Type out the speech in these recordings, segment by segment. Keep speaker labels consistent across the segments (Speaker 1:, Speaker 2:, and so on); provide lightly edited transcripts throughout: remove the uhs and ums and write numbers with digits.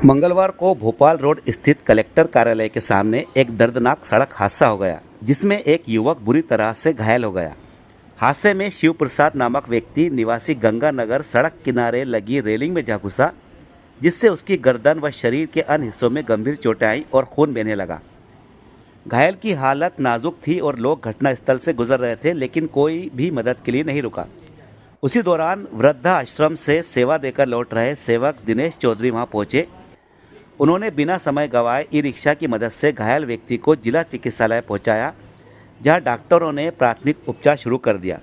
Speaker 1: मंगलवार को भोपाल रोड स्थित कलेक्टर कार्यालय के सामने एक दर्दनाक सड़क हादसा हो गया, जिसमें एक युवक बुरी तरह से घायल हो गया। हादसे में शिव प्रसाद नामक व्यक्ति निवासी गंगानगर सड़क किनारे लगी रेलिंग में जा घुसा, जिससे उसकी गर्दन व शरीर के अन्य हिस्सों में गंभीर चोटें आई और खून बहने लगा। घायल की हालत नाजुक थी और लोग घटनास्थल से गुजर रहे थे, लेकिन कोई भी मदद के लिए नहीं रुका। उसी दौरान वृद्धाश्रम से सेवा देकर लौट रहे सेवक दिनेश चौधरी वहां पहुंचे। उन्होंने बिना समय गंवाए ई रिक्शा की मदद से घायल व्यक्ति को जिला चिकित्सालय पहुंचाया, जहां डॉक्टरों ने प्राथमिक उपचार शुरू कर दिया।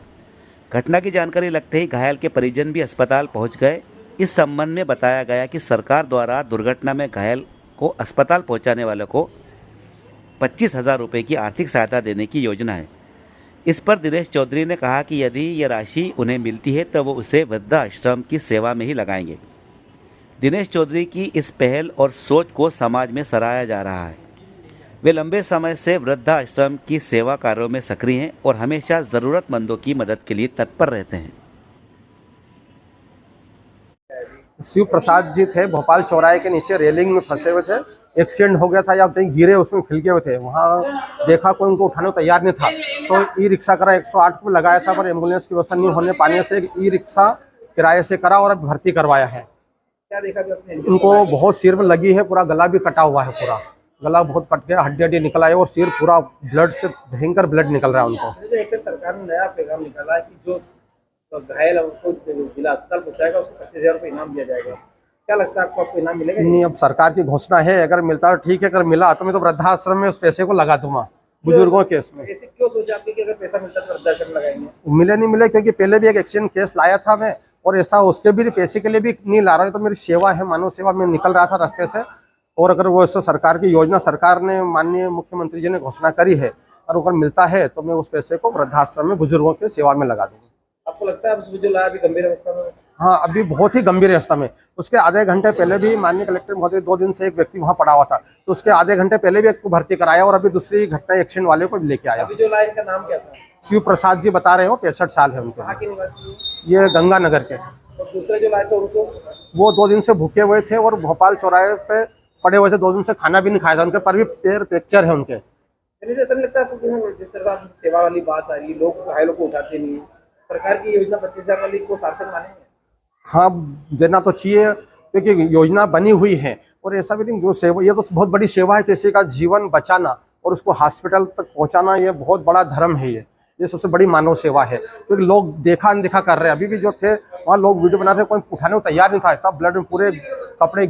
Speaker 1: घटना की जानकारी लगते ही घायल के परिजन भी अस्पताल पहुंच गए। इस संबंध में बताया गया कि सरकार द्वारा दुर्घटना में घायल को अस्पताल पहुंचाने वालों को 25,000 रुपये की आर्थिक सहायता देने की योजना है। इस पर दिनेश चौधरी ने कहा कि यदि यह राशि उन्हें मिलती है तो वो उसे वृद्धाश्रम की सेवा में ही लगाएंगे। दिनेश चौधरी की इस पहल और सोच को समाज में सराहा जा रहा है। वे लंबे समय से वृद्धाश्रम की सेवा कार्यों में सक्रिय हैं और हमेशा ज़रूरतमंदों की मदद के लिए तत्पर रहते हैं।
Speaker 2: शिव प्रसाद जी थे, भोपाल चौराहे के नीचे रेलिंग में फंसे हुए थे। एक्सीडेंट हो गया था या कहीं गिरे, उसमें फिल गए हुए थे। वहाँ देखा कोई उनको उठाने को तैयार नहीं था, तो ई रिक्शा करा 108 को लगाया था, पर एम्बुलेंस की व्यवस्था नहीं होने पाने से ई रिक्शा किराए से करा और अब भर्ती करवाया है।
Speaker 3: क्या देखा आपने?
Speaker 2: उनको बहुत सिर में लगी है, पूरा गला भी कटा हुआ है, पूरा गला बहुत कट गया, हड्डी निकला है और सिर पूरा ब्लड से भयंकर ब्लड निकल रहा है उनको।
Speaker 3: एक सरकार ने नया पैगाम निकाला है कि जो घायल है उसको जिला अस्पताल पहुंचाएगा उसको 25,000 रुपये इनाम दिया जाएगा। क्या लगता है आपको इनाम मिलेगा?
Speaker 2: नहीं, अब सरकार की घोषणा है, अगर मिलता है ठीक है, अगर मिला तो मैं तो वृद्धाश्रम में उस पैसे को लगा दूंगा, बुजुर्गों के इसमें।
Speaker 3: ऐसे क्यों सोचा आपने कि अगर पैसा मिलता तो वृद्धाश्रम लगाएंगे?
Speaker 2: मिले नहीं मिले, क्योंकि पहले भी एक एक्सीडेंट केस लाया था मैं, और ऐसा उसके भी पैसे के लिए भी नहीं ला रहा है। तो मेरी सेवा है, मानव सेवा में निकल रहा था रास्ते से, और अगर वो ऐसा सरकार की योजना, सरकार ने माननीय मुख्यमंत्री जी ने घोषणा करी है, और अगर मिलता है तो मैं उस पैसे को वृद्धाश्रम में बुजुर्गों की सेवा में लगा दूंगा।
Speaker 3: आपको लगता है जो लाया अभी गंभीर अवस्था में?
Speaker 2: हाँ, अभी बहुत ही गंभीर अवस्था में। उसके आधे घंटे पहले भी माननीय कलेक्टर महोदय 2 दिन से एक व्यक्ति वहाँ पड़ा हुआ था, तो उसके आधे घंटे पहले भी एक को भर्ती कराया, और अभी दूसरी घटना एक्सीडेंट वाले को भी लेके आया।
Speaker 3: अभी जो लाया इनका नाम क्या था?
Speaker 2: शिव प्रसाद जी बता रहे हो, 65 साल है उनके।
Speaker 3: कहाँ के निवासी?
Speaker 2: ये गंगानगर के।
Speaker 3: और दूसरे जो लाए थे उनको?
Speaker 2: वो 2 दिन से भूखे हुए थे और भोपाल चौराहे पे पड़े हुए थे, 2 दिन से खाना भी नहीं खाया था, उनके पर भी पैर फ्रैक्चर है उनके।
Speaker 3: ऐसा नहीं लगता आपको कि जिस तरह से सेवा वाली बात आ रही है, लोग घायलों को उठाते नहीं है, सरकार की योजना 25,000 वाली को सार्थक मानेंगे?
Speaker 2: हाँ, देना तो चाहिए, क्योंकि योजना बनी हुई है, और ऐसा भी नहीं, जो सेवा, ये तो बहुत बड़ी सेवा है, किसी का जीवन बचाना और उसको हॉस्पिटल तक पहुंचाना, ये बहुत बड़ा धर्म है। ये सबसे बड़ी मानव सेवा है, क्योंकि लोग देखा अनदेखा कर रहे हैं। अभी भी जो थे वहाँ लोग वीडियो बनाते, कोई उठाने को तैयार नहीं था, इतना ब्लड में पूरे कपड़े